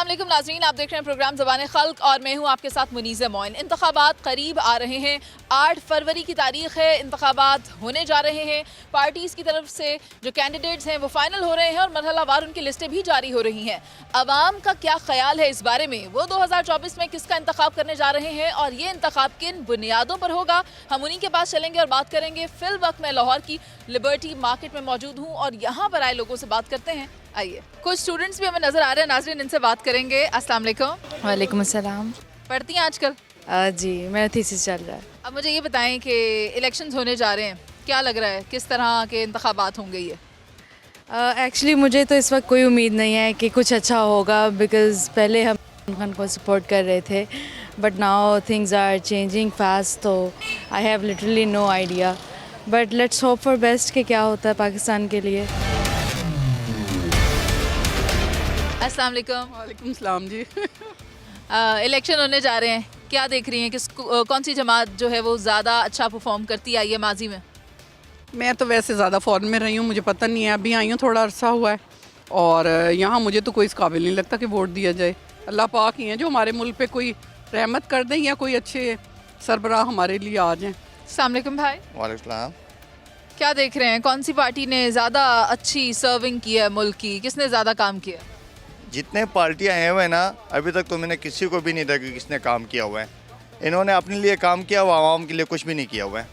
अस्सलाम वालेकुम नाज़रीन, आप देख रहे हैं प्रोग्राम ज़बान खल्क और मैं हूं आपके साथ मुनीज़ा मोइन। इंतखाबात करीब आ रहे हैं, 8 फरवरी की तारीख है, इंतखाबात होने जा रहे हैं। पार्टीज़ की तरफ से जो कैंडिडेट्स हैं वो फाइनल हो रहे हैं और मरहलावार उनकी लिस्टें भी जारी हो रही हैं। अवाम का क्या ख्याल है इस बारे में, वो 2024 में किसका इंतखाब करने जा रहे हैं और ये इंतखाब किन बुनियादों पर होगा, हम उन्हीं के पास चलेंगे और बात करेंगे। फिल वक्त मैं लाहौर की लिबर्टी मार्केट में मौजूद हूँ और यहाँ पर आए लोगों से बात करते हैं। आइए, कुछ स्टूडेंट्स भी हमें नजर आ रहे हैं नाज़रीन, इनसे बात करेंगे। अस्सलाम वालेकुम। वालेकुम अस्सलाम। पढ़ती हैं आजकल? जी, मेरा थीसिस चल रहा है। अब मुझे ये बताएं कि इलेक्शंस होने जा रहे हैं, क्या लग रहा है किस तरह के इंतखाबात होंगे ये? एक्चुअली मुझे तो इस वक्त कोई उम्मीद नहीं है कि कुछ अच्छा होगा, बिकॉज़ पहले हम इमरान खान को सपोर्ट कर रहे थे, but now things are changing fast, तो I have literally no idea, but let's hope for best कि क्या होता है पाकिस्तान के लिए। अस्सलाम वालेकुम। वालेकुम सलाम जी। इलेक्शन होने जा रहे हैं, क्या देख रही हैं किस कौन सी जमात जो है वो ज़्यादा अच्छा परफॉर्म करती आई है माजी में? मैं तो वैसे ज़्यादा फ़ॉरन में रही हूँ, मुझे पता नहीं है, अभी आई हूँ, थोड़ा अरसा हुआ है, और यहाँ मुझे तो कोई इस काबिल नहीं लगता कि वोट दिया जाए। अल्लाह पाक ही हैं जो हमारे मुल्क पे कोई रहमत कर दें या कोई अच्छे सरबराह हमारे लिए आ जाएँ। अस्सलाम वालेकुम भाई। वालेकुम सलाम। क्या देख रहे हैं, कौन सी पार्टी ने ज़्यादा अच्छी सर्विंग की है मुल्क की, किसने ज़्यादा काम किया? जितने पार्टियां हैं हुए ना, अभी तक तो मैंने किसी को भी नहीं देखा कि किसने काम किया हुआ है। इन्होंने अपने लिए काम किया हुआ, आवाम के लिए कुछ भी नहीं किया हुआ है।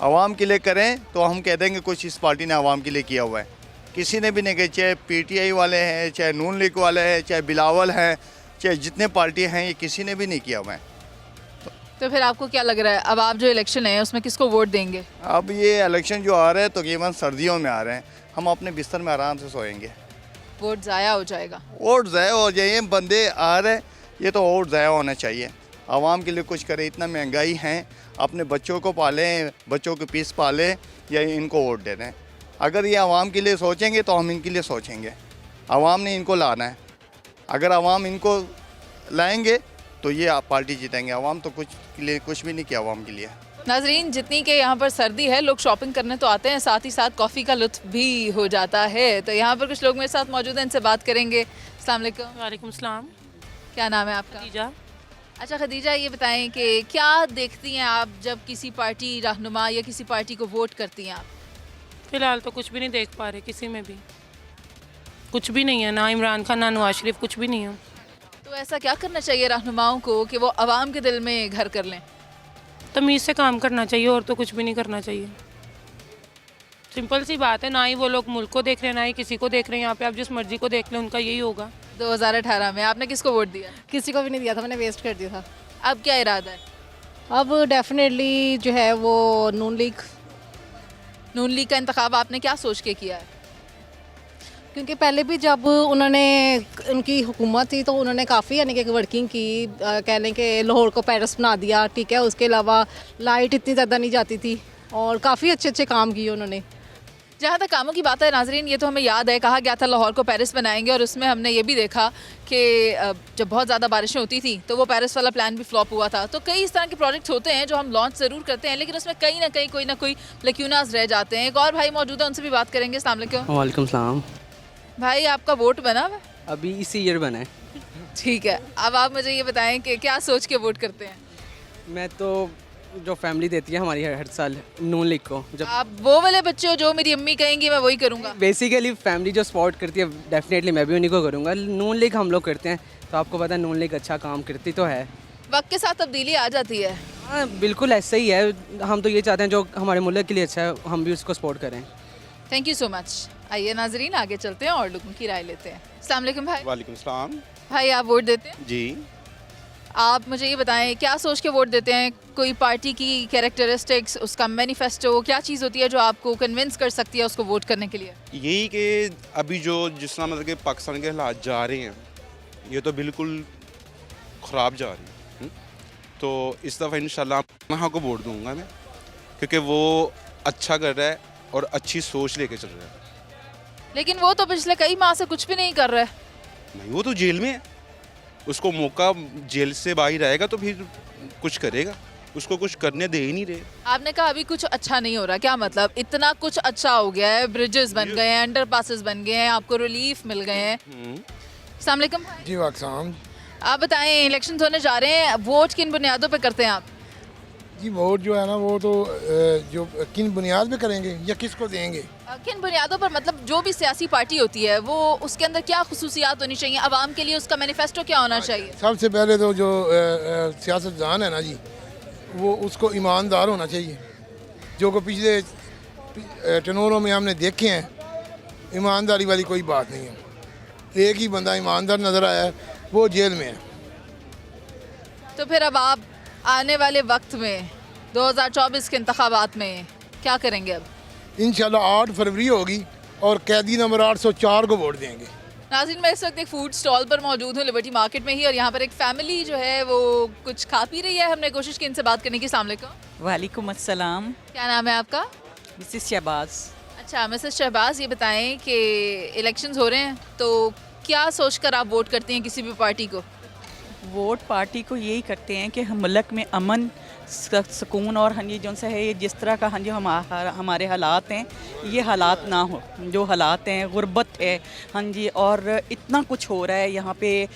आवाम के लिए करें तो हम कह देंगे कुछ इस पार्टी ने आवाम के लिए किया हुआ है, किसी ने भी नहीं किया। चाहे PTI वाले हैं, चाहे नून लीग वाले हैं, चाहे बिलावल हैं, चाहे जितने पार्टी हैं, ये किसी ने भी नहीं किया हुआ है। तो फिर आपको क्या लग रहा है, अब आप जो इलेक्शन है उसमें किसको वोट देंगे? अब ये इलेक्शन जो आ रहे हैं तकरीबन सर्दियों में आ रहे हैं, हम अपने बिस्तर में आराम से सोएंगे। वोट ज़ाया हो जाएगा। वोट ज़ाया हो जाए, ये बंदे आ रहे, ये तो वोट ज़ाया होना चाहिए। आवाम के लिए कुछ करें, इतना महंगाई है, अपने बच्चों को पालें, बच्चों की फीस पालें या इनको वोट दे दें। अगर ये आवाम के लिए सोचेंगे तो हम इनके लिए सोचेंगे। आवाम ने इनको लाना है, अगर आवाम इनको लाएंगे तो ये पार्टी जीतेंगे। आवाम तो कुछ भी नहीं किया आवाम के लिए। नाजरीन, जितनी के यहाँ पर सर्दी है, लोग शॉपिंग करने तो आते हैं, साथ ही साथ कॉफ़ी का लुत्फ भी हो जाता है। तो यहाँ पर कुछ लोग मेरे साथ मौजूद हैं, इनसे बात करेंगे। अस्सलाम वालेकुम। वालेकुम सलाम। क्या नाम है आपका? खदीजा। अच्छा खदीजा, ये बताएं कि क्या देखती हैं आप जब किसी पार्टी रहनुमा या किसी पार्टी को वोट करती हैं आप? फ़िलहाल तो कुछ भी नहीं देख पा रहे, किसी में भी कुछ भी नहीं है, ना इमरान खान ना नवाज शरीफ, कुछ भी नहीं है। तो ऐसा क्या करना चाहिए रहनुमाओं को कि वो आवाम के दिल में घर कर लें? तमीज़ से काम करना चाहिए और तो कुछ भी नहीं करना चाहिए। सिंपल सी बात है, ना ही वो लोग मुल्क को देख रहे हैं, ना ही किसी को देख रहे हैं। यहाँ पे आप जिस मर्जी को देख लें, उनका यही होगा। 2018 में आपने किसको वोट दिया? किसी को भी नहीं दिया था, मैंने वेस्ट कर दिया था। अब क्या इरादा है? अब डेफिनेटली जो है वो नून लीग का इंतखाब आपने क्या सोच के किया है? क्योंकि पहले भी जब उन्होंने उनकी हुकूमत थी तो उन्होंने काफ़ी यानी कि वर्किंग की, कह लें कि लाहौर को पेरिस बना दिया, ठीक है। उसके अलावा लाइट इतनी ज़्यादा नहीं जाती थी और काफ़ी अच्छे अच्छे काम किए उन्होंने। जहाँ तक कामों की बात है नाजरीन, ये तो हमें याद है, कहा गया था लाहौर को पेरिस बनाएंगे, और उसमें हमने ये भी देखा कि जब बहुत ज़्यादा बारिशें होती थी तो वो पेरिस वाला प्लान भी फ्लॉप हुआ था। तो कई इस तरह के प्रोजेक्ट्स होते हैं जो हम लॉन्च ज़रूर करते हैं, लेकिन उसमें कहीं ना कहीं कोई ना कोई लक्यूनास रह जाते हैं। एक और भाई मौजूद है, उनसे भी बात करेंगे। अस्सलाम वालेकुम। वालेकुम सलाम। भाई, आपका वोट बना हुआ है? अभी इसी ईयर बना है। ठीक है, अब आप मुझे ये बताएं कि क्या सोच के वोट करते हैं? मैं तो जो फैमिली देती है हमारी हर साल नून लीग को, जब आप वो वाले बच्चे हो जो मेरी अम्मी कहेंगी मैं वही करूँगा। बेसिकली फैमिली जो सपोर्ट करती है डेफिनेटली मैं भी उन्हीं को करूँगा। नून लीग हम लोग करते हैं, तो आपको पता है नून लीग अच्छा काम करती तो है। वक्त के साथ तब्दीली आ जाती है। हाँ बिल्कुल ऐसा ही है, हम तो ये चाहते हैं जो हमारे मुल्क के लिए अच्छा है हम भी उसको सपोर्ट करें। Thank you so much. आइए नाजरीन, आगे चलते हैं और लोगों की राय लेते हैं। अस्सलाम वालेकुम भाई। वालेकुम सलाम। भाई, आप वोट देते हैं? जी। आप मुझे ये बताएं, क्या सोच के वोट देते हैं? कोई पार्टी की कैरेक्टरिस्टिक्स, उसका मैनिफेस्टो, क्या चीज़ होती है जो आपको कन्विंस कर सकती है उसको वोट करने के लिए? यही कि अभी जो जिस तरह मतलब कि पाकिस्तान के हालात जा रहे हैं, ये तो बिल्कुल ख़राब जा रही है। तो इस दफ़ा इंशाल्लाह मैं को वोट दूंगा मैं, क्योंकि वो अच्छा कर रहा है और अच्छी सोच लेके चल रहा है। लेकिन वो तो पिछले कई माह से कुछ भी नहीं कर रहा है। नहीं, वो तो जेल में है, उसको मौका जेल से बाहर आएगा तो फिर कुछ करेगा, उसको कुछ करने दे ही नहीं रहे। आपने कहा अभी कुछ अच्छा नहीं हो रहा, क्या मतलब? इतना कुछ अच्छा हो गया है, ब्रिजेस बन गए हैं, अंडरपासेस बन गए हैं, आपको रिलीफ मिल गए हैं, अस्सलाम वालेकुम। जी वाकसाम। आप बताएं, इलेक्शन होने जा रहे हैं, वोट किन बुनियादों पे करते हैं आप? जी वोट जो है ना वो तो जो किन बुनियाद पे करेंगे या किसको देंगे? किन बुनियादों पर, मतलब जो भी सियासी पार्टी होती है वो उसके अंदर क्या खुसूसियात होनी चाहिए, आवाम के लिए उसका मैनिफेस्टो क्या होना चाहिए? सबसे पहले तो जो सियासतदान है ना जी, वो उसको ईमानदार होना चाहिए। जो को पिछले टनोरों में हमने देखे हैं, ईमानदारी वाली कोई बात नहीं है। एक ही बंदा ईमानदार नज़र आया है, वो जेल में है। तो फिर अब आप आने वाले वक्त में 2024 के इंतखाबात में क्या करेंगे अब? इंशाल्लाह 8 फरवरी होगी और कैदी नंबर 804 को वोट देंगे। नाज़रीन, मैं इस वक्त एक फूड स्टॉल पर मौजूद हूँ लिबर्टी मार्केट में ही, और यहाँ पर एक फैमिली जो है वो कुछ खा पी रही है। हमने कोशिश की इनसे बात करने की। अस्सलाम वालेकुम। वालेकुम अस्सलाम। क्या नाम है आपका? मिसेस शहबाज। अच्छा मिसेस शहबाज, ये बताएं कि इलेक्शंस हो रहे हैं तो क्या सोचकर आप वोट करती हैं किसी भी पार्टी को? वोट पार्टी को यही करते हैं कि हम मुल्क में अमन सुकून और हाँ जी जो सा है ये जिस तरह का हाँ जी हमारे हालात हैं, ये हालात ना हो। जो हालात हैं, गुर्बत है हाँ जी, और इतना कुछ हो रहा है यहाँ पे।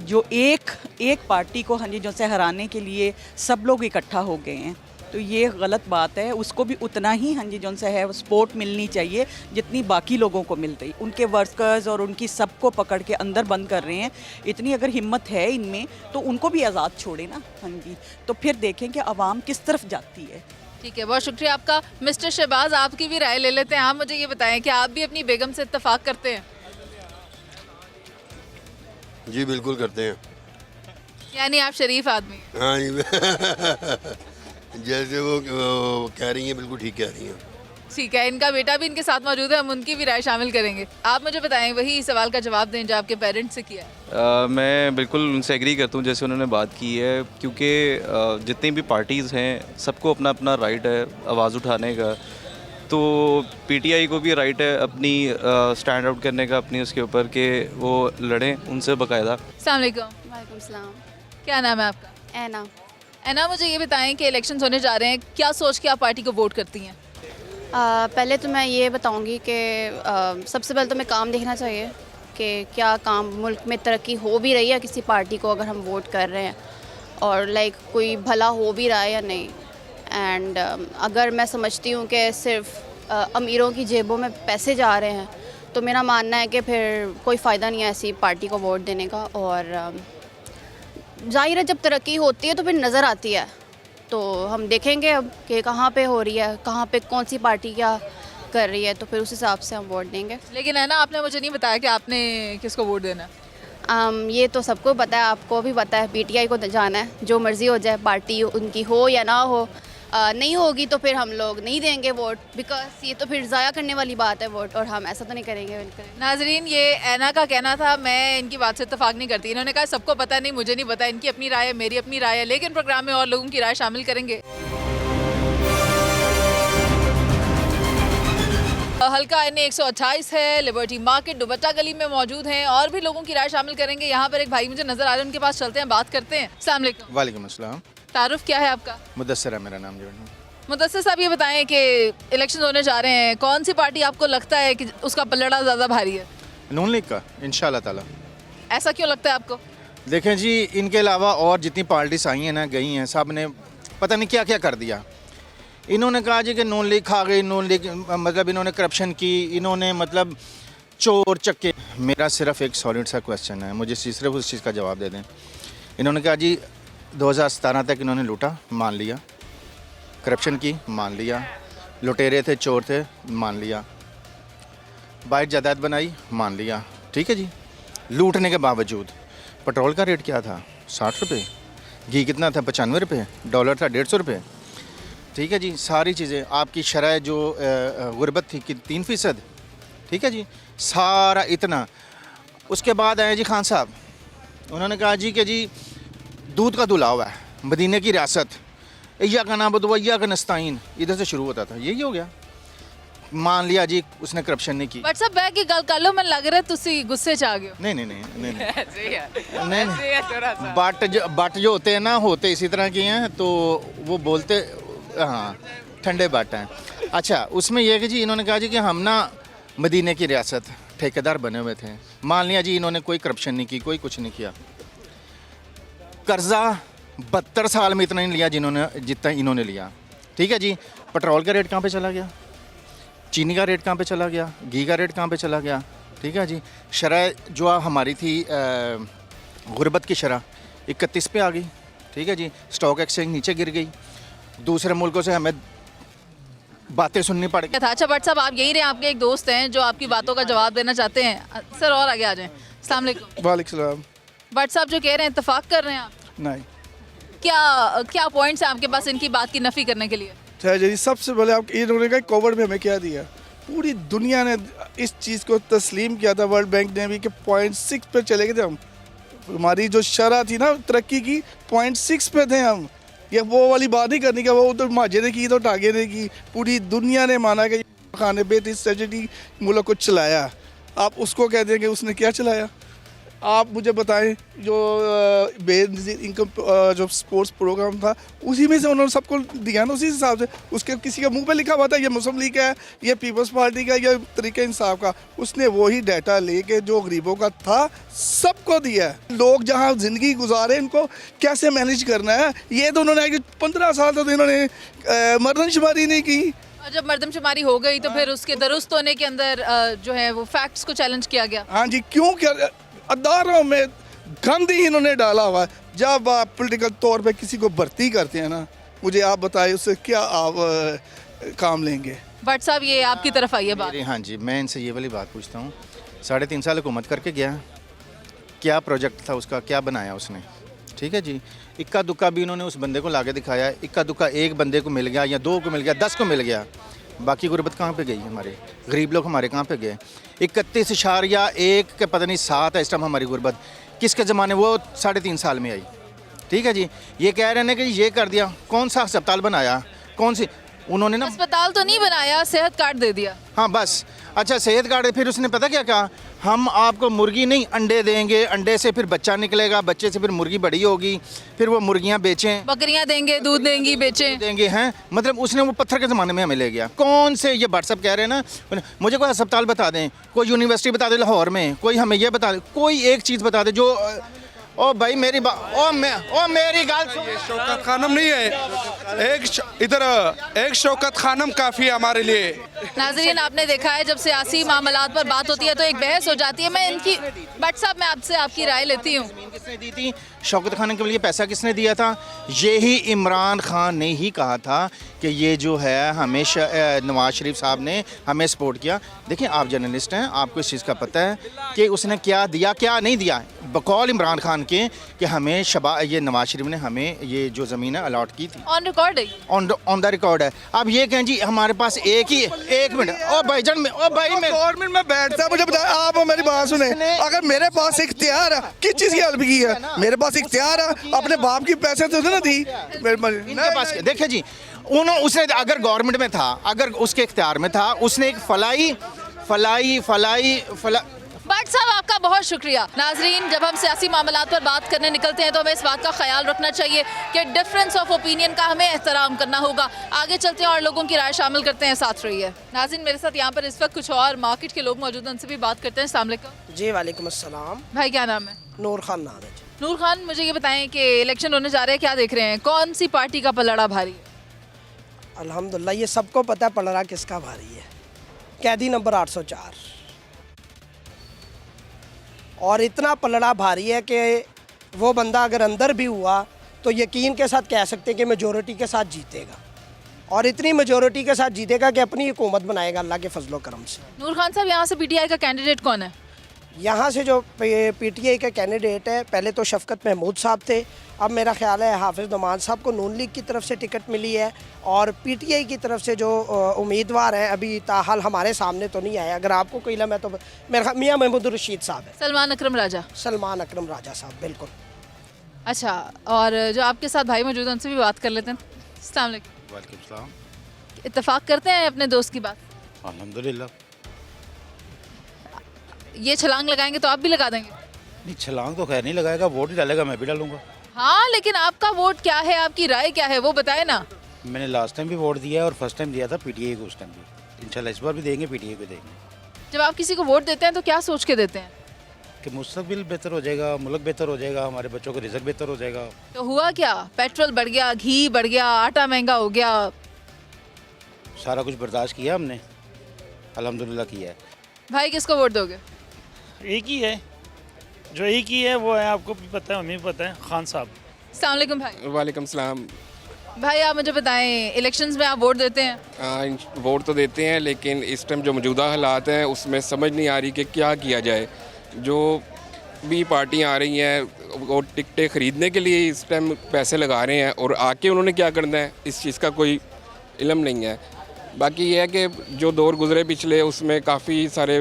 जो एक पार्टी को हाँ जी जो से हराने के लिए सब लोग इकट्ठा हो गए हैं, तो ये गलत बात है। उसको भी उतना ही हाँ जी जो सा है सपोर्ट मिलनी चाहिए जितनी बाकी लोगों को मिल रही। उनके वर्कर्स और उनकी सबको पकड़ के अंदर बंद कर रहे हैं। इतनी अगर हिम्मत है इनमें तो उनको भी आज़ाद छोड़े ना हाँ जी, तो फिर देखें कि आवाम किस तरफ जाती है। ठीक है, बहुत शुक्रिया आपका। मिस्टर शहबाज, आपकी भी राय ले लेते हैं। आप मुझे ये बताएं कि आप भी अपनी बेगम से इत्तेफाक करते हैं? जी बिल्कुल करते हैं। यानी आप शरीफ आदमी हैं। हाँ जी जैसे वो कह रही हैं बिल्कुल ठीक कह रही हैं। ठीक है, इनका बेटा भी इनके साथ मौजूद है, हम उनकी भी राय शामिल करेंगे। आप मुझे बताएं, वही सवाल का जवाब दें जो आपके पेरेंट्स से किया है। मैं बिल्कुल उनसे एग्री करता हूँ जैसे उन्होंने बात की है, क्योंकि जितनी भी पार्टीज़ हैं सबको अपना अपना राइट है आवाज़ उठाने का। तो पीटीआई को भी राइट है अपनी स्टैंड आउट करने का अपनी उसके ऊपर कि वो लड़ें उनसे बाकायदा। अस्सलाम वालेकुम। वालेकुम सलाम। क्या नाम है आपका? ऐना। ऐना, मुझे ये बताएं कि इलेक्शंस होने जा रहे हैं, क्या सोच के आप पार्टी को वोट करती हैं? पहले तो मैं ये बताऊंगी कि सबसे पहले तो मैं काम देखना चाहिए कि क्या काम मुल्क में तरक्की हो भी रही है किसी पार्टी को अगर हम वोट कर रहे हैं, और लाइक कोई भला हो भी रहा है या नहीं। एंड अगर मैं समझती हूँ कि सिर्फ अमीरों की जेबों में पैसे जा रहे हैं तो मेरा मानना है कि फिर कोई फ़ायदा नहीं है ऐसी पार्टी को वोट देने का। और ज़ाहिर है जब तरक्की होती है तो फिर नज़र आती है, तो हम देखेंगे अब कि कहाँ पे हो रही है, कहाँ पे कौन सी पार्टी क्या कर रही है, तो फिर उस हिसाब से हम वोट देंगे। लेकिन है ना, आपने मुझे नहीं बताया कि आपने किसको वोट देना है। ये तो सबको पता है, आपको भी पता है, पीटीआई को जाना है। जो मर्ज़ी हो जाए, पार्टी उनकी हो या ना हो, नहीं होगी तो फिर हम लोग नहीं देंगे वोट, बिकॉज ये तो फिर ज़ाया करने वाली बात है वोट, और हम ऐसा तो नहीं करेंगे बिल्कुल। नाजरीन, ये ऐना का कहना था, मैं इनकी बात से इत्तेफाक नहीं करती। इन्होंने कहा सबको पता नहीं, मुझे नहीं पता, इनकी अपनी राय है, मेरी अपनी राय है, लेकिन प्रोग्राम में और लोगों की राय शामिल करेंगे। हल्का एन 128 है, लिबर्टी मार्केट दुबट्टा गली में मौजूद हैं, और भी लोगों की राय शामिल करेंगे। यहाँ पर एक भाई मुझे नजर आ रहे हैं, उनके पास चलते हैं, बात करते हैं। अस्सलाम वालेकुम। वालेकुम अस्सलाम। तारुफ क्या है आपका? मुदस्सिर है मेरा नाम जो। मुदस्सिर साहब, ये बताएं कि इलेक्शन होने जा रहे हैं, कौन सी पार्टी आपको लगता है कि उसका पलड़ा ज़्यादा भारी है? नून लीग का इंशाल्लाह ताला। ऐसा क्यों लगता है आपको? देखें जी, इनके अलावा और जितनी पार्टीज आई हैं ना, गई हैं, सब ने पता नहीं क्या क्या कर दिया। इन्होंने कहा जी कि नून लीग खा गई, नून लीग मतलब इन्होंने करप्शन की, इन्होंने मतलब चोर चक्के। मेरा सिर्फ एक सॉलिड सा क्वेश्चन है, मुझे सिर्फ उस चीज़ का जवाब दे दें। इन्होंने कहा जी 2017 तक इन्होंने लूटा, मान लिया, करप्शन की, मान लिया, लुटेरे थे, चोर थे, मान लिया, बाइट जायदाद बनाई, मान लिया, ठीक है जी। लूटने के बावजूद पेट्रोल का रेट क्या था? 60 रुपये, घी कितना था? 95 रुपये, डॉलर था 150 रुपये, ठीक है जी। सारी चीज़ें आपकी शरह जो गुर्बत थी कि 3%, ठीक है जी, सारा इतना। उसके बाद आए जी खान साहब, उन्होंने कहा जी कि जी दूध का धुला हुआ है, मदीने की रियासत, अय्या का नाम बदवैया का नस्ताइन, इधर से शुरू होता था, यही हो गया। मान लिया जी उसने करप्शन नहीं की। व्हाट्सएप बैग की गल कर लो, मैं लग रहा है तुसी गुस्से च आ गए हो। नहीं नहीं नहीं नहीं नहीं, बट जो होते हैं ना, होते इसी तरह के हैं, तो वो बोलते हाँ ठंडे बट हैं। अच्छा, उसमें यह है कि जी इन्होंने कहा जी कि हम ना मदीने की रियासत, ठेकेदार बने हुए थे। मान लिया जी इन्होंने कोई करप्शन नहीं की, कोई कुछ नहीं किया, कर्जा 72 साल में इतना नहीं लिया जितना इन्होंने लिया। ठीक है जी, पेट्रोल का रेट कहाँ पे चला गया, चीनी का रेट कहाँ पे चला गया, घी का रेट कहाँ पे चला गया। ठीक है जी, शरह जो हमारी थी गुर्बत की शरह 31 पे आ गई। ठीक है जी, स्टॉक एक्सचेंज नीचे गिर गई, दूसरे मुल्कों से हमें बातें सुननी पड़ गई। अच्छा भट्ट साहब, आप यहीं रहे, आपके एक दोस्त हैं जो आपकी बातों का जवाब देना चाहते हैं। सर और आगे आ जाएं। अस्सलाम वालेकुम। वालेकुम सलाम। भट्ट साहब जो कह रहे हैं, इत्तेफाक कर रहे हैं आप? नहीं, क्या पॉइंट्स हैं आपके पास इनकी बात की नफी करने के लिए? अच्छा जी, सबसे पहले आप इन्होंने कहा कोविड में हमें क्या दिया, पूरी दुनिया ने इस चीज़ को तस्लीम किया था, वर्ल्ड बैंक ने भी, कि 0.6 पे चले गए थे हम। हमारी जो शरह थी ना तरक्की की, 0.6 पे थे हम। ये वो वाली बात नहीं करनी कि वो तो माजे ने की तो टागे ने की, पूरी दुनिया ने माना कि खाने पे थी स्ट्रेटजी मुल्क को चलाया। आप उसको कह दें कि उसने क्या चलाया? आप मुझे बताएं, जो बेनज़ीर इनकम जो स्पोर्ट्स प्रोग्राम था, उसी में से उन्होंने सबको दिया ना, उसी हिसाब से। उसके किसी के मुंह पे लिखा हुआ था ये मुस्लिम लीग का है, ये पीपल्स पार्टी का, ये तरीके इंसाफ का। उसने वही डाटा लेके जो गरीबों का था सबको दिया है। लोग जहाँ ज़िंदगी गुजारे, इनको कैसे मैनेज करना है, ये तो उन्होंने 15 साल तो इन्होंने मर्दमशुमारी नहीं की। और जब मर्दमशुमारी हो गई तो फिर उसके दुरुस्त होने के अंदर जो है वो फैक्ट्स को चैलेंज किया गया। हाँ जी, क्यों क्या अदारों में गंद ही इन्होंने डाला हुआ है। जब आप पॉलिटिकल तौर पे किसी को भर्ती करते हैं ना, मुझे आप बताइए उससे क्या आप काम लेंगे? भट्ट साहब, ये आपकी तरफ आई है बात। हाँ जी, मैं इनसे ये वाली बात पूछता हूँ, 3.5 साल हुकूमत करके गया, क्या प्रोजेक्ट था उसका, क्या बनाया उसने? ठीक है जी, इक्का दुक्का भी इन्होंने उस बंदे को लाके दिखाया, इक्का दुक्का एक बंदे को मिल गया या 2 को मिल गया, 10 को मिल गया, बाकी गुर्बत कहाँ पे गई? हमारे गरीब लोग हमारे कहाँ पे गए? 31.1 के पता नहीं 7 है इस टाइम हमारी गुर्बत। किसके ज़माने? वो 3.5 साल में आई। ठीक है जी, ये कह रहे हैं कि ये कर दिया। कौन सा अस्पताल बनाया? कौन सी? उन्होंने ना अस्पताल तो नहीं बनाया, सेहत कार्ड दे दिया। हाँ बस, अच्छा सेहत कार्ड। फिर उसने पता क्या कहा, हम आपको मुर्गी नहीं अंडे देंगे, अंडे से फिर बच्चा निकलेगा, बच्चे से फिर मुर्गी बड़ी होगी, फिर वो मुर्गियाँ बेचें, बकरियाँ देंगे, दूध देंगी, बेचें देंगे हैं। मतलब उसने वो पत्थर के ज़माने में हमें ले गया। कौन से ये व्हाट्सअप कह रहे हैं ना, मुझे कोई अस्पताल बता दें, कोई यूनिवर्सिटी बता दें लाहौर में, कोई हमें ये बता दे, कोई एक चीज़ बता दे जो ओ भाई मेरी मेरी गाल शौकत खानम नहीं है, एक शौकत खानम काफ़ी है हमारे लिए। नाज़रीन, आपने देखा है जब सियासी मामलात पर बात होती है तो एक बहस हो जाती है। मैं इनकी भट्ट साहब, मैं आपसे आपकी राय लेती हूँ। किसने दी थी शौकत खान के लिए पैसा? किसने दिया था? यही इमरान खान ने ही कहा था कि ये जो है हमेशा नवाज शरीफ साहब ने हमें सपोर्ट किया। देखिए, आप जर्नलिस्ट हैं, आपको इस चीज़ का पता है कि उसने क्या दिया क्या नहीं दिया। बकौल इमरान खान के कि हमें ये नवाज शरीफ ने हमें ये जो ज़मीन है अलॉट की थी। ऑन रिकॉर्ड है, ऑन द रिकॉर्ड है। अब ये कहें जी हमारे पास एक मिनट, ओ भाईजान में, ओ भाई में गवर्नमेंट में बैठता है, मुझे बताया, आप मेरी बात सुने। अगर मेरे पास इख्तियार है, किस चीज़ की हेल्प की है? मेरे पास इख्तियार है, अपने बाप की पैसे तो ना दी इनके पास। देखिए जी, उसने अगर गवर्नमेंट में था, अगर उसके इख्तियार में था, उसने एक फलाई भट्ट साहब, आपका बहुत शुक्रिया। नाजरीन, जब हम सियासी मामलात पर बात करने निकलते हैं तो हमें इस बात का ख्याल रखना चाहिए कि डिफरेंस ऑफ ओपिनियन का हमें एहतराम करना होगा। आगे चलते हैं और लोगों की राय शामिल करते हैं, साथ रहिए। नाजरीन, मेरे साथ यहाँ पर इस वक्त कुछ और मार्केट के लोग मौजूद हैं, उनसे भी बात करते हैं। अस्सलाम वालेकुम। जी वालेकुम अस्सलाम। भाई, क्या नाम है? नूर खान नाम है। नूर खान, मुझे ये बताएं कि इलेक्शन होने जा रहे हैं, क्या देख रहे हैं? कौन सी पार्टी का पलड़ा भारी है? अल्हम्दुलिल्लाह, ये सबको पता है पलड़ा किसका भारी है। कैदी नंबर 804। और इतना पलड़ा भारी है कि वो बंदा अगर अंदर भी हुआ तो यकीन के साथ कह सकते हैं कि मेजॉरिटी के साथ जीतेगा, और इतनी मेजॉरिटी के साथ जीतेगा कि अपनी हुकूमत बनाएगा अल्लाह के फजलो करम से। नूर खान साहब, यहाँ से पीटीआई का कैंडिडेट कौन है? यहाँ से जो पीटीआई का कैंडिडेट है, पहले तो शफकत महमूद साहब थे, अब मेरा ख्याल है हाफिज़ नमान साहब को नून लीग की तरफ से टिकट मिली है, और पीटीआई की तरफ से जो उम्मीदवार हैं अभी ताहाल हमारे सामने तो नहीं आया। अगर आपको कोई लम्हा तो मेरा मियाँ महमूद रशीद साहब है। सलमान अकरम राजा साहब, बिल्कुल। अच्छा, और जो आपके साथ भाई मौजूद हैं उनसे भी बात कर लेते हैं। अस्सलाम वालेकुम। वालेकुम सलाम। इत्तेफाक करते हैं अपने दोस्त की बात? अल्हम्दुलिल्लाह। ये छलांग लगाएंगे तो आप भी लगा देंगे? नहीं, छलांग तो खैर नहीं लगाएगा, वोट ही डालेगा, मैं भी डालूंगा। हाँ, लेकिन आपका वोट क्या है, आपकी राय क्या है, वो बताए ना। मैंने लास्ट टाइम भी वोट दिया है और फर्स्ट टाइम दिया था पीटीआई को, उस टाइम भी। इंशाल्लाह इस बार भी देंगे, पीटीआई को देंगे। जब आप किसी को वोट देते हैं तो क्या सोच के देते हैं? कि मुस्तकबिल बेहतर हो जाएगा, मुल्क बेहतर हो जाएगा, हमारे बच्चों का रिजल्ट बेहतर हो जाएगा। तो हुआ क्या? पेट्रोल बढ़ गया, घी बढ़ गया, आटा महंगा हो गया। सारा कुछ बर्दाश्त किया हमने, अल्हम्दुलिल्लाह किया है। भाई किसको वोट दोगे? एक ही है, जो एक ही है वो है, आपको भी पता है, हमें भी पता है, खान साहब। अस्सलाम वालेकुम भाई। वालेकुम सलाम। भाई आप मुझे बताएं, इलेक्शंस में आप वोट देते हैं? वोट तो देते हैं, लेकिन इस टाइम जो मौजूदा हालात हैं उसमें समझ नहीं आ रही कि क्या किया जाए। जो भी पार्टियां आ रही हैं वो टिकटें ख़रीदने के लिए इस टाइम पैसे लगा रहे हैं और आके उन्होंने क्या करना है इस चीज़ का कोई इल्म नहीं है। बाकी ये है कि जो दौर गुजरे पिछले उसमें काफ़ी सारे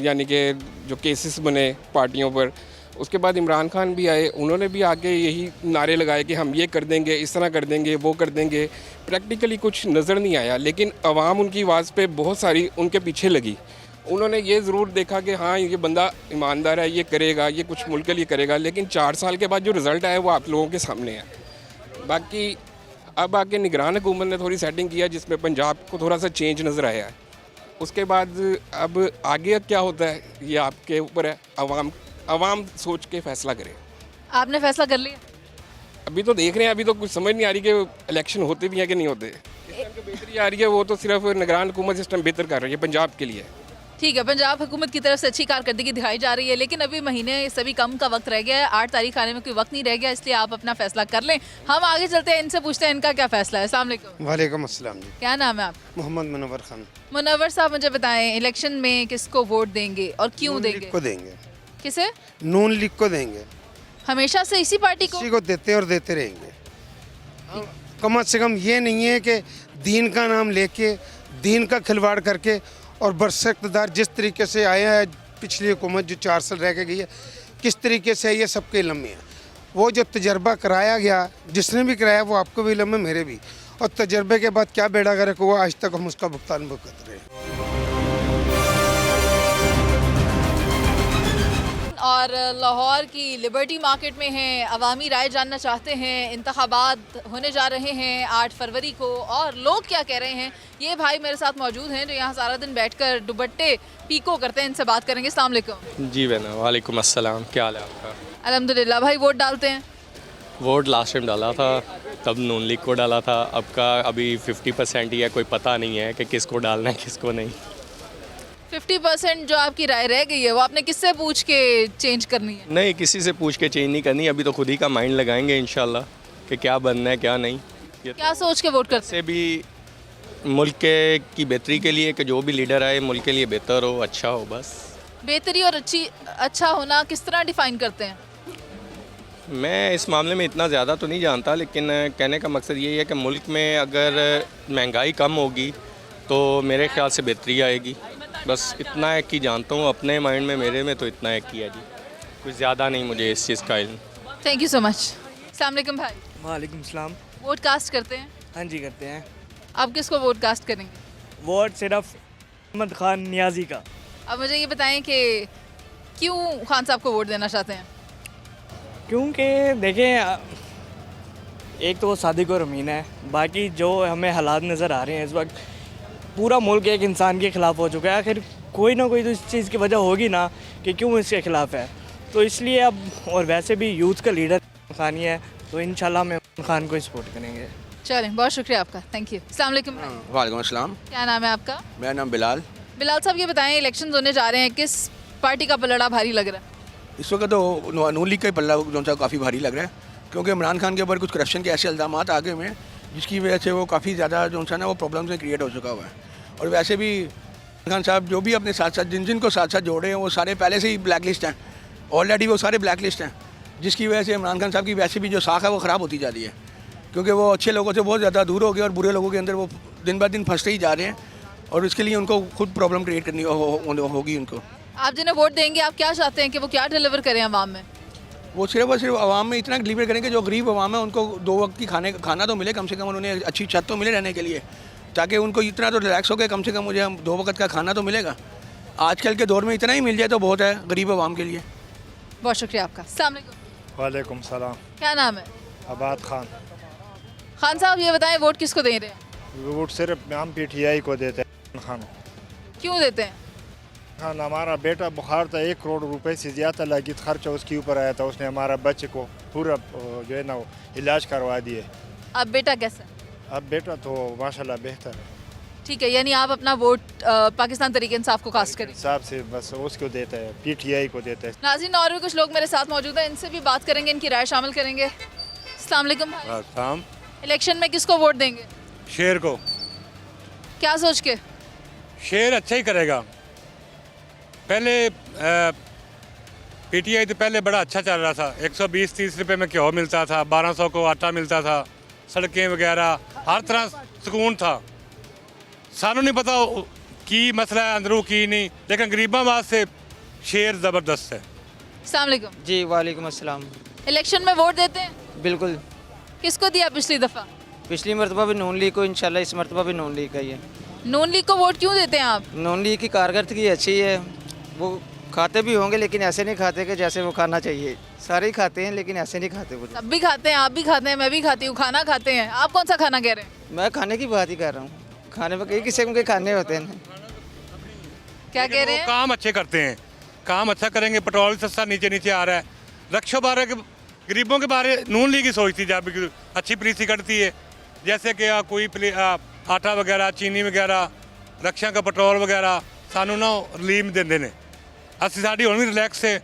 यानी कि जो केसेस बने पार्टियों पर, उसके बाद इमरान खान भी आए, उन्होंने भी आके यही नारे लगाए कि हम ये कर देंगे, इस तरह कर देंगे, वो कर देंगे। प्रैक्टिकली कुछ नज़र नहीं आया, लेकिन आवाम उनकी आवाज़ पे बहुत सारी उनके पीछे लगी। उन्होंने ये ज़रूर देखा कि हाँ ये बंदा ईमानदार है, ये करेगा, ये कुछ मुल्क के लिए करेगा, लेकिन 4 साल के बाद जो रिज़ल्ट आया वो आप लोगों के सामने है। बाकी अब आके निगरान हुकूमत ने थोड़ी सेटिंग किया जिसमें पंजाब को थोड़ा सा चेंज नज़र आया है। उसके बाद अब आगे क्या होता है ये आपके ऊपर है, आवाम सोच के फ़ैसला करे। आपने फैसला कर लिया? अभी तो देख रहे हैं, अभी तो कुछ समझ नहीं आ रही कि इलेक्शन होते भी हैं कि नहीं होते। इस टाइम जो बेहतरी आ रही है वो तो सिर्फ निगरान हुकूमत सिस्टम बेहतर कर रही है पंजाब के लिए। ठीक है, पंजाब हुकूमत की तरफ से अच्छी कारकर्दगी दिखाई जा रही है, लेकिन अभी महीने से भी कम का वक्त रह गया है, 8 तारीख आने में कोई वक्त नहीं रह गया, इसलिए आप अपना फैसला कर लें। हम आगे चलते हैं, इनसे पूछते हैं इनका क्या फैसला है। अस्सलाम वालेकुम। वालेकुम अस्सलाम जी। क्या नाम है आप? मोहम्मद मुनव्वर खान। मुनव्वर साहब मुझे बताएं, इलेक्शन में किसको वोट देंगे और क्यों देंगे? को देंगे। किसे? नून लीग को देंगे। हमेशा से इसी पार्टी को? इसी को देते और देते रहेंगे। कम से कम ये नहीं है कि दीन का नाम लेके दीन का खिलवाड़ करके और बरसकदार जिस तरीके से आया है पिछली हुकूमत जो 4 साल रह के गई है, किस तरीके से ये सबके इल्म में है। वो जो तजर्बा कराया गया, जिसने भी कराया वो आपको भी इल्म है, मेरे भी, और तजर्बे के बाद क्या बेड़ा गर्क हुआ आज तक हम उसका भुगतान भुगत रहे हैं। और लाहौर की लिबर्टी मार्केट में हैं, अवामी राय जानना चाहते हैं। इंतखाबात होने जा रहे हैं 8 फरवरी को, और लोग क्या कह रहे हैं ये भाई मेरे साथ मौजूद हैं जो यहाँ सारा दिन बैठकर दुपट्टे पीको करते हैं, इनसे बात करेंगे। अस्सलाम वालेकुम। जी बहना, वालेकुम अस्सलाम। क्या हाल है आपका? अल्हम्दुलिल्लाह। भाई वोट डालते हैं? वोट लास्ट टाइम डाला था, तब नून लीग को डाला था। अब का अभी 50% ही है, कोई पता नहीं है कि किसको डालना है किसको नहीं। 50% जो आपकी राय रह गई है वो आपने किससे पूछ के चेंज करनी है? नहीं, किसी से पूछ के चेंज नहीं करनी, अभी तो खुद ही का माइंड लगाएंगे इंशाल्लाह कि क्या बनना है क्या नहीं। क्या सोच के वोट करते? से भी मुल्क की बेहतरी के लिए कि जो भी लीडर आए मुल्क के लिए बेहतर हो, अच्छा हो। बस बेहतरी और अच्छा होना किस तरह डिफाइन करते हैं? मैं इस मामले में इतना ज़्यादा तो नहीं जानता, लेकिन कहने का मकसद यही है कि मुल्क में अगर महंगाई कम होगी तो मेरे ख्याल से बेहतरी आएगी। बस इतना है कि जानता हूँ अपने माइंड में, मेरे में तो इतना है कि है जी, कुछ ज़्यादा नहीं मुझे इस चीज़ का इल्म। Thank you so much. अस्सलाम वालेकुम भाई। वालेकुम सलाम। वोट कास्ट करते हैं? हाँ जी करते हैं। आप किसको वोट कास्ट करेंगे? वोट सिर्फ अहमद खान नियाजी का। अब मुझे ये बताएं कि क्यों खान साहब को वोट देना चाहते हैं? क्योंकि देखें, एक तो वो सादिक और अमीन है, बाकी जो हमें हालात नज़र आ रहे हैं इस वक्त, पूरा मुल्क एक इंसान के ख़िलाफ़ हो चुका है। आखिर कोई ना कोई तो इस चीज़ की वजह होगी ना कि क्यों इसके ख़िलाफ़ है, तो इसलिए अब, और वैसे भी यूथ का लीडर खान ही है, तो इंशाल्लाह हम खान को सपोर्ट करेंगे। चलें, बहुत शुक्रिया आपका, थैंक यू। अस्सलाम वालेकुम। वालेकुम अस्सलाम। क्या नाम है आपका? मेरा नाम बिलाल। बिलाल साहब ये बताएं, इलेक्शन होने जा रहे हैं, किस पार्टी का पलड़ा भारी लग रहा है? इस वक्त तो नून लीग का ही पल्ला जो सा काफ़ी भारी लग रहा है, क्योंकि इमरान खान के ऊपर कुछ करप्शन के ऐसे इल्ज़ाम आगे हुए हैं जिसकी वजह से वो काफ़ी ज़्यादा जो सा ना वो प्रॉब्लम से क्रिएट हो चुका हुआ है। और वैसे भी इमरान खान साहब जो भी अपने साथ साथ जिन को साथ साथ जोड़े हैं वो सारे पहले से ही ब्लैक लिस्ट हैं, ऑलरेडी वो सारे ब्लैक लिस्ट हैं, जिसकी वजह से इमरान खान साहब की वैसे भी जो साख है वो ख़राब होती जा रही है, क्योंकि वो अच्छे लोगों से बहुत ज़्यादा दूर हो गए और बुरे लोगों के अंदर वो दिन ब दिन फंसते ही जा रहे हैं, और उसके लिए उनको खुद प्रॉब्लम क्रिएट करनी होगी उनको। आप जिन्हें वोट देंगे आप क्या चाहते हैं कि वो क्या डिलीवर करें आवाम में? वो सिर्फ और सिर्फ आवाम में इतना डिलीवर करेंगे जो गरीब आवाम है उनको 2 वक्त की खाना तो मिले, कम से कम उन्हें अच्छी छत तो मिले रहने के लिए, ताकि उनको इतना तो रिलैक्स हो गए, कम से कम मुझे 2 वक्त का खाना तो मिलेगा। आजकल के दौर में इतना ही मिल जाए तो बहुत है गरीब आवाम के लिए। बहुत शुक्रिया आपका। अस्सलाम वालेकुम। वालेकुम सलाम। क्या नाम है? आबाद खान। खान साहब ये बताएं, वोट किसको दे रहे हैं? वोट सिर्फ हम PTI को देते हैं। खान क्यों देते हैं? खान हमारा बेटा बुखार था, 1 करोड़ रुपए से ज़्यादा लगी खर्चा उसके ऊपर आया था। उसने हमारा बच्चे को पूरा जो है ना वो इलाज करवा दिए। अब बेटा कैसा है? अब बेटा तो माशाल्लाह बेहतर है। ठीक है, यानी आप अपना वोट पाकिस्तान तरीके इंसाफ को कास्ट करें? हिसाब से बस उसको देता है, PTI को देता है। नाज़रीन, और भी कुछ लोग मेरे साथ मौजूद हैं, इनसे भी बात करेंगे, इनकी राय शामिल करेंगे। अस्सलाम वालेकुम भाई, इलेक्शन में किसको वोट देंगे? शेर को। क्या सोच के? शेर अच्छा ही करेगा। पहले PTI तो पहले बड़ा अच्छा चल रहा था, 120-30 रुपए में घ्यो मिलता था, 1200 को आटा मिलता था, सड़कें वगैरह हर तरह सुकून था। सानू नहीं पता की मसला है अंदरू की नहीं, लेकिन गरीबों वास्ते शेर ज़बरदस्त है। अस्सलाम वालेकुम। जी वालेकुम अस्सलाम। इलेक्शन में वोट देते हैं? बिल्कुल। किसको दिया पिछली दफ़ा? पिछली मरतबा भी नून लीग को, इंशाल्लाह इस मरतबा भी नून लीग का ही है। नून लीग को वोट क्यों देते हैं आप? नून लीग की कारकर्दगी अच्छी है, वो खाते भी होंगे लेकिन ऐसे नहीं खाते कि जैसे वो खाना चाहिए। सारे ही खाते हैं लेकिन ऐसे नहीं खाते वो। सब भी खाते हैं, आप भी खाते हैं, मैं भी खाती हूँ, खाना खाते हैं। आप कौन सा खाना कह रहे हैं? मैं खाने की बात ही कर रहा हूँ। खाने में कई किस्म के खाने होते हैं। क्या कह रहे हैं? काम अच्छे करते हैं, काम अच्छा करेंगे। पेट्रोल सस्ता नीचे नीचे आ रहा है। रक्षा बारे के गरीबों के बारे नून लीग ही सोचती जब अच्छी पॉलिसी करती है, जैसे कि कोई आटा वगैरह, चीनी वगैरह, रक्षा का पेट्रोल वगैरह सानू ना रिलीफ देंदे ने। असं साड़ी हुण भी रिलैक्स है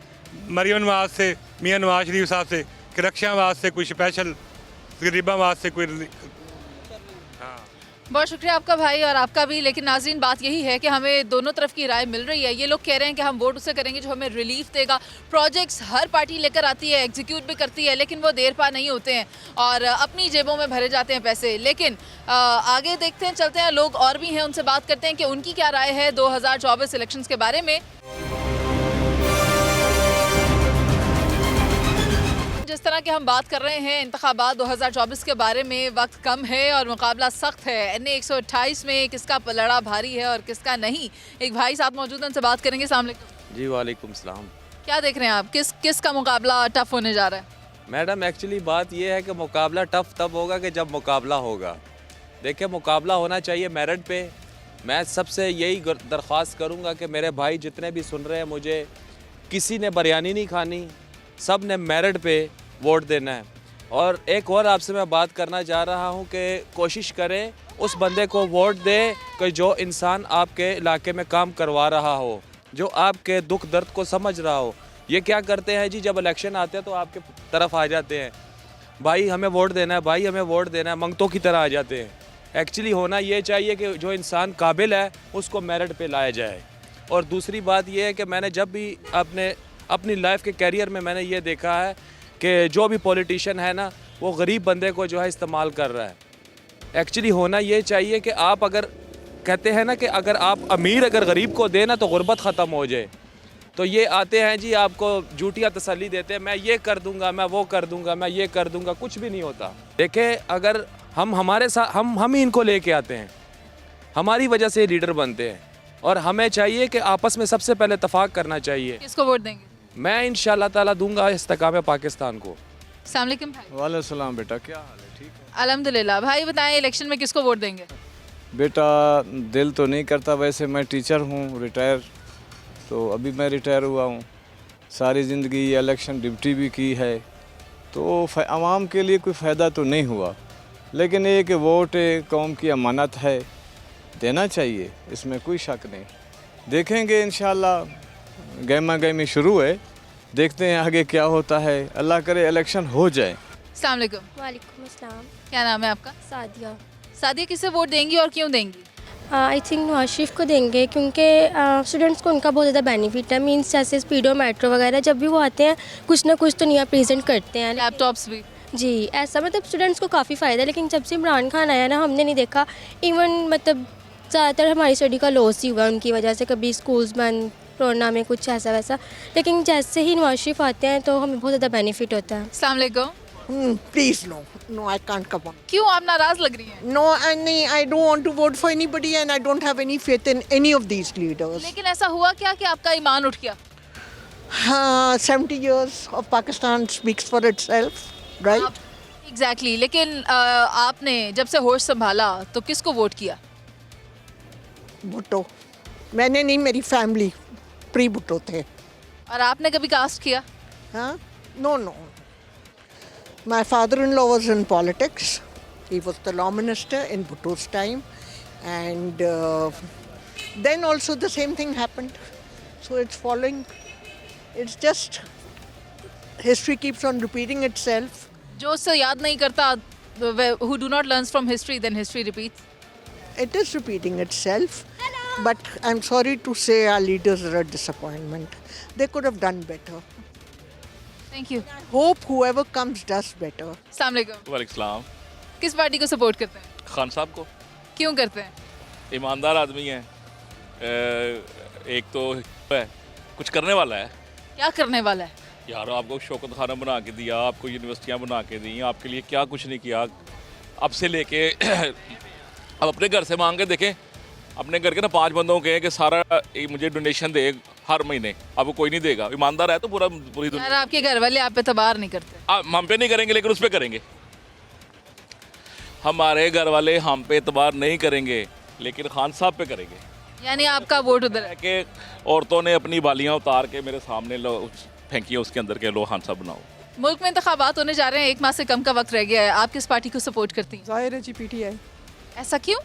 मरियम नवाज से, मियाँ नवाज शरीफ साहब से कि रक्षा वास्ते कोई स्पैशल, गरीबों वास्ते कोई। बहुत शुक्रिया आपका भाई और आपका भी। लेकिन नाज़रीन, बात यही है कि हमें दोनों तरफ की राय मिल रही है। ये लोग कह रहे हैं कि हम वोट उसे करेंगे जो हमें रिलीफ देगा। प्रोजेक्ट्स हर पार्टी लेकर आती है, एग्जीक्यूट भी करती है, लेकिन वो देर पा नहीं होते हैं और अपनी जेबों में भरे जाते हैं पैसे। लेकिन आगे देखते हैं, चलते हैं, लोग और भी हैं, उनसे बात करते हैं कि उनकी क्या राय है 2024 इलेक्शंस के बारे में। जिस तरह की हम बात कर रहे हैं इंतखाबात 2024 के बारे में, वक्त कम है और मुकाबला सख्त है। NA 128 में किसका पलड़ा भारी है और किसका नहीं। एक भाई साथ मौजूद हैं, उनसे बात करेंगे। अस्सलाम वालेकुम। जी वालेकुम सलाम। क्या देख रहे हैं आप, किस का मुकाबला टफ होने जा रहा है? मैडम एक्चुअली बात यह है कि मुकाबला टफ तब होगा कि जब मुकाबला होगा। देखिए, मुकाबला होना चाहिए मेरिट पे। मैं सबसे यही दरख्वास्त करूँगा कि मेरे भाई जितने भी सुन रहे हैं, मुझे किसी ने बिरयानी नहीं खानी, सब ने मेरिट पे वोट देना है। और एक और आपसे मैं बात करना चाह रहा हूं कि कोशिश करें उस बंदे को वोट दें कि जो इंसान आपके इलाके में काम करवा रहा हो, जो आपके दुख दर्द को समझ रहा हो। ये क्या करते हैं जी, जब इलेक्शन आते हैं तो आपके तरफ आ जाते हैं, भाई हमें वोट देना है, भाई हमें वोट देना है, मंगतों की तरह आ जाते हैं। एक्चुअली होना ये चाहिए कि जो इंसान काबिल है उसको मेरिट पे लाया जाए। और दूसरी बात ये है कि मैंने जब भी अपनी लाइफ के कैरियर में मैंने ये देखा है कि जो भी पॉलिटिशियन है ना, वो गरीब बंदे को जो है इस्तेमाल कर रहा है। एक्चुअली होना ये चाहिए कि आप अगर कहते हैं ना कि अगर आप अमीर अगर गरीब को देना तो गुर्बत ख़त्म हो जाए, तो ये आते हैं जी आपको झूठिया तसल्ली देते हैं, मैं ये कर दूंगा, मैं वो कर दूंगा, मैं ये कर दूंगा। कुछ भी नहीं होता। देखें, अगर हम हमारे साथ हम ही इनको लेके आते हैं, हमारी वजह से लीडर बनते हैं और हमें चाहिए कि आपस में सबसे पहले इत्तेफाक करना चाहिए। किसको वोट देंगे? मैं इंशाल्लाह ताला दूंगा इस्तेकाम पाकिस्तान को। अस्सलाम वालेकुम भाई। वालेकुम सलाम। बेटा क्या हाल है? ठीक है अल्हम्दुलिल्लाह। भाई बताएं, इलेक्शन में किसको वोट देंगे? बेटा दिल तो नहीं करता, वैसे मैं टीचर हूँ रिटायर, तो अभी मैं रिटायर हुआ हूँ। सारी ज़िंदगी इलेक्शन ड्यूटी भी की है, तो आवाम के लिए कोई फ़ायदा तो नहीं हुआ, लेकिन ये कि वोट कौम की अमानत है, देना चाहिए, इसमें कोई शक नहीं। देखेंगे इंशाल्लाह, गहमा गहमी शुरू है, देखते हैं आगे क्या होता है। अल्लाह करे इलेक्शन हो जाए। अस्सलाम वालेकुम। वालेकुम अस्सलाम। क्या नाम है आपका? सादिया। सादिया, किसे वोट देंगी और क्यों देंगी? आई थिंक नवाज शरीफ को देंगे, क्योंकि स्टूडेंट्स को उनका बहुत ज़्यादा बेनिफिट है। मीन्स जैसे स्पीडो मेट्रो वगैरह जब भी वो आते हैं कुछ ना कुछ तो नया प्रेजेंट करते हैं। लैपटॉप्स भी जी, ऐसा मतलब स्टूडेंट्स को काफ़ी फ़ायदा है। लेकिन जब से इमरान खान आया ना, हमने नहीं देखा, इवन मतलब ज़्यादातर हमारी स्टडी का लॉस ही हुआ उनकी वजह से। कभी स्कूल्स बंद, कोरोना में कुछ ऐसा वैसा, लेकिन जैसे ही नवाज शरीफ आते हैं तो हमें बहुत ज़्यादा बेनिफिट होता है। अस्सलाम वालेकुम। Please no, I can't come on. क्यों आप नाराज लग रही हैं? No, I don't want to vote for anybody and I don't have any faith in any of these leaders. लेकिन ऐसा हुआ क्या कि आपका ईमान उठ गया? 70 years of Pakistan speaks for itself, right? Exactly. लेकिन आपने जब से होश संभाला तो किसको वोट किया? भुट्टो। मैंने नहीं, मेरी फैमिली। प्री भुट्टो थे। और आपने कभी कास्ट किया? हाँ, no no, my father in law was in politics, he was the law minister in Bhutto's time, and then also the same thing happened, so it's following, it's just history keeps on repeating itself. जो उससे याद नहीं करता, who do not learn from history, then history repeats. It is repeating itself. But I'm sorry to say our leaders are a disappointment. They could have done better. Thank you. I hope whoever comes does better. अस्सलाम वालेकुम। वालेकुम सलाम। किस party को support करते हैं? खान साहब को। क्यों करते हैं? ईमानदार आदमी है, एक तो है, कुछ करने वाला है। क्या करने वाला है? यार आपको शौकत खाना बना के दिया, आपको यूनिवर्सिटियाँ बना के दी, आपके लिए क्या कुछ नहीं किया। अब से लेके अब अपने घर से मांग के देखें, अपने घर के ना 5 बंदों के कि सारा मुझे डोनेशन दे हर महीने, अब कोई नहीं देगा। ईमानदार है तो पूरी यार आपके घर वाले आप पे तबार नहीं करते? हम पे नहीं करेंगे लेकिन उस पर करेंगे। हमारे घर वाले हम पे एतबार नहीं करेंगे लेकिन खान साहब पे करेंगे। यानी आपका वोट उधर है कि औरतों ने अपनी बालियां उतार के मेरे सामने फेंकी है, उसके अंदर के लो खान साहब बनाओ। मुल्क में इंतखाबात होने जा रहे हैं, 1 माह से कम का वक्त रह गया है, आप किस पार्टी को सपोर्ट करती हैं? जाहिर है जी PTI। ऐसा क्यों?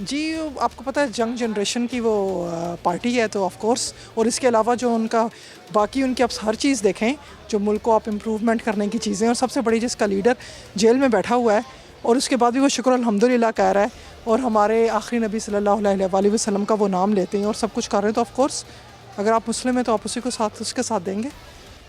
जी आपको पता है यंग जनरेशन की वो पार्टी है तो ऑफ कोर्स, और इसके अलावा जो उनका बाकी उनकी आप हर चीज़ देखें जो मुल्क को आप इम्प्रूवमेंट करने की चीज़ें, और सबसे बड़ी जिसका लीडर जेल में बैठा हुआ है और उसके बाद भी वो शुक्र अल्हम्दुलिल्लाह कह रहा है और हमारे आखिरी नबी सल्लल्लाहु अलैहि वसल्लम का वो नाम लेते हैं और सब कुछ कर रहे हैं, तो ऑफ कोर्स अगर आप मुस्लिम हैं तो आप उसी को साथ उसके साथ देंगे।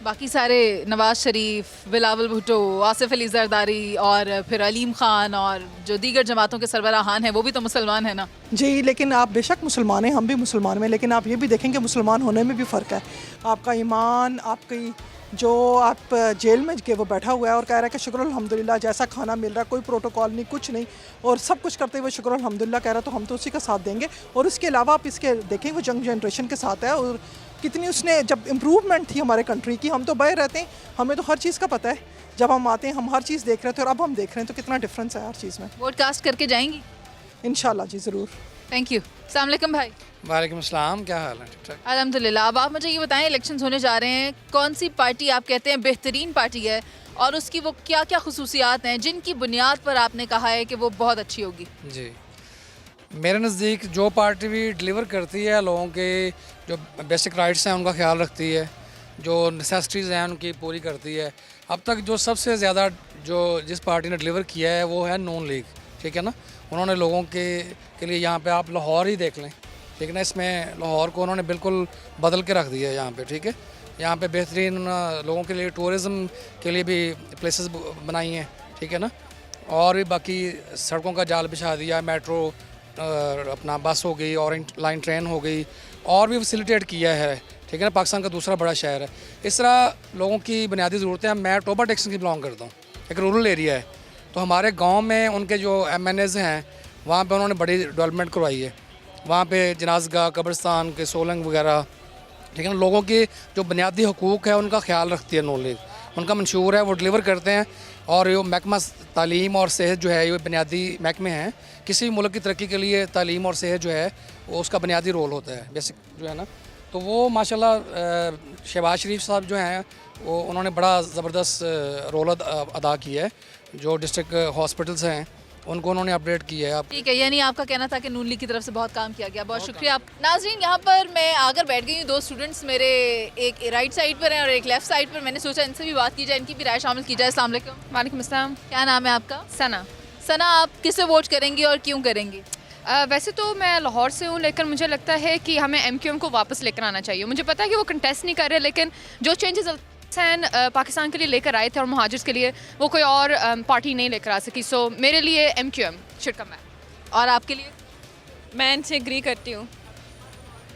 बाकी सारे नवाज शरीफ, बिलावल भुट्टो, आसिफ अली जरदारी और फिर अलीम खान और जो दीगर जमातों के सरबराहान हैं वो भी तो मुसलमान हैं ना? जी लेकिन आप बेशक मुसलमान हैं, हम भी मुसलमान हैं, लेकिन आप ये भी देखेंगे मुसलमान होने में भी फ़र्क है। आपका ईमान, आपकी जो आप जेल में के वो बैठा हुआ है और कह रहा है कि शुक्र अल्हम्दुलिल्लाह जैसा खाना मिल रहा है, कोई प्रोटोकॉल नहीं, कुछ नहीं, और सब कुछ करते हुए शुक्र अल्हम्दुलिल्लाह कह रहा है, तो हम तो उसी का साथ देंगे। और इसके अलावा आप इसके देखें वो यंग जनरेशन के साथ है और कितनी उसने जब इम्प्रूवमेंट थी हमारे कंट्री की, हम तो बाहर रहते हैं, हमें तो हर चीज़ का पता है, जब हम आते हैं हम हर चीज़ देख रहे थे और अब हम देख रहे हैं तो कितना डिफरेंस है हर चीज़ में। वोट कास्ट करके जाएंगी? इंशाल्लाह जी ज़रूर। Thank you. अस्सलाम वालेकुम भाई। वालेकुम अस्सलाम, क्या हाल है? ठीक ठाक अल्हम्दुलिल्लाह। अब आप मुझे ये बताएं, इलेक्शंस होने जा रहे हैं, कौन सी पार्टी आप कहते हैं बेहतरीन पार्टी है और उसकी वो क्या क्या खसूसियात हैं जिनकी बुनियाद पर आपने कहा है कि वो बहुत अच्छी होगी? जी, मेरे नज़दीक जो पार्टी भी डिलीवर करती है लोगों के जो बेसिक राइट्स हैं उनका ख्याल रखती है, जो नेसेसिटीज़ हैं उनकी पूरी करती है। अब तक जो सबसे ज़्यादा जो जिस पार्टी ने डिलीवर किया है वो है नून लीग, ठीक है ना। उन्होंने लोगों के लिए यहाँ पे आप लाहौर ही देख लें, ठीक है ना, इसमें लाहौर को उन्होंने बिल्कुल बदल के रख दिया है यहाँ पे, ठीक है। यहाँ पे बेहतरीन लोगों के लिए टूरिज़म के लिए भी प्लेसेस बनाई हैं, ठीक है ना, और भी बाकी सड़कों का जाल बिछा दिया, मेट्रो अपना बस हो गई, ऑरेंज लाइन ट्रेन हो गई, और भी फैसिलिटेट किया है, ठीक है ना। पाकिस्तान का दूसरा बड़ा शहर है। इस तरह लोगों की बुनियादी ज़रूरतें, मैं टोबा टेक्सन की बिलोंग करता हूँ, एक रूरल एरिया है, तो हमारे गांव में उनके जो MNAs हैं वहाँ पे उन्होंने बड़ी डेवलपमेंट करवाई है। वहाँ पे जनाज़गाह, कब्रिस्तान के सोलंग वगैरह, ठीक है ना, लोगों के जो बुनियादी हकूक़ है उनका ख्याल रखती है नून लीग। उनका मंशूर है, वो डिलीवर करते हैं। और ये महकमा तालीम और सेहत जो है ये बुनियादी महकमे हैं। किसी भी मुल्क की तरक्की के लिए तालीम और सेहत जो है वो उसका बुनियादी रोल होता है, बेसिक जो है ना। तो वो माशाल्लाह शहबाज शरीफ साहब जो हैं वो उन्होंने बड़ा ज़बरदस्त रोल अदा किया है। जो डिस्ट्रिक्ट हॉस्पिटल्स हैं उनको उन्होंने अपडेट किया है। ठीक है, यानी आपका कहना था कि नून लीग की तरफ से बहुत काम किया गया, बहुत शुक्रिया आप। नाज़रीन, यहाँ पर मैं आकर बैठ गई हूँ, 2 स्टूडेंट्स मेरे एक राइट साइड पर हैं और एक लेफ्ट साइड पर। मैंने सोचा इनसे भी बात की जाए, इनकी भी राय शामिल की जाए। अस्सलाम वालेकुम। वालेकुम अस्सलाम। क्या नाम है आपका? सना। सना, आप किसे वोट करेंगी और क्यों करेंगी? वैसे तो मैं लाहौर से हूँ, लेकिन मुझे लगता है कि हमें MQM को वापस लेकर आना चाहिए। मुझे पता है कि वो कंटेस्ट नहीं कर रहे, लेकिन जो चेंजेस हुसैन पाकिस्तान के लिए लेकर आए थे और मुहाजिर्स के लिए, वो कोई और पार्टी नहीं लेकर आ सकी। सो मेरे लिए MQM शुड कम बैक। और आपके लिए? मैं इनसे एग्री करती हूँ।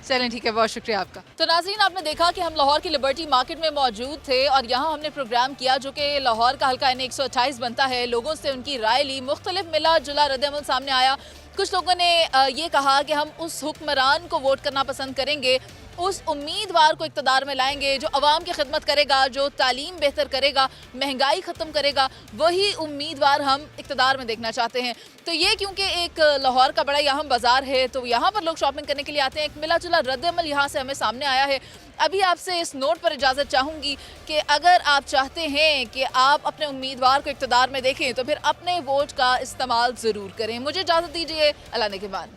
चलें, ठीक है, बहुत शुक्रिया आपका। तो नाज़रीन, आपने देखा कि हम लाहौर की लिबर्टी मार्केट में मौजूद थे और यहाँ हमने प्रोग्राम किया जो कि लाहौर का हल्का N 128 बनता है। लोगों से उनकी राय ली, मुख्तलिफ मिला जुला रद्द-ए-अमल सामने आया। कुछ लोगों ने ये कहा कि हम उस हुक्मरान को वोट करना पसंद करेंगे उस उम्मीदवार को इक़्तिदार में लाएंगे जो अवाम की खिदमत करेगा, जो तालीम बेहतर करेगा, महंगाई ख़त्म करेगा, वही उम्मीदवार हम इक़्तिदार में देखना चाहते हैं। तो ये क्योंकि एक लाहौर का बड़ा अहम बाज़ार है, तो यहाँ पर लोग शॉपिंग करने के लिए आते हैं। एक मिला जुला रद्द-ए-अमल यहाँ से हमें सामने आया है। अभी आपसे इस नोट पर इजाज़त चाहूँगी कि अगर आप चाहते हैं कि आप अपने उम्मीदवार को इक़्तिदार में देखें तो फिर अपने वोट का इस्तेमाल ज़रूर करें। मुझे इजाज़त दीजिए, अल्लाह ने के बाद।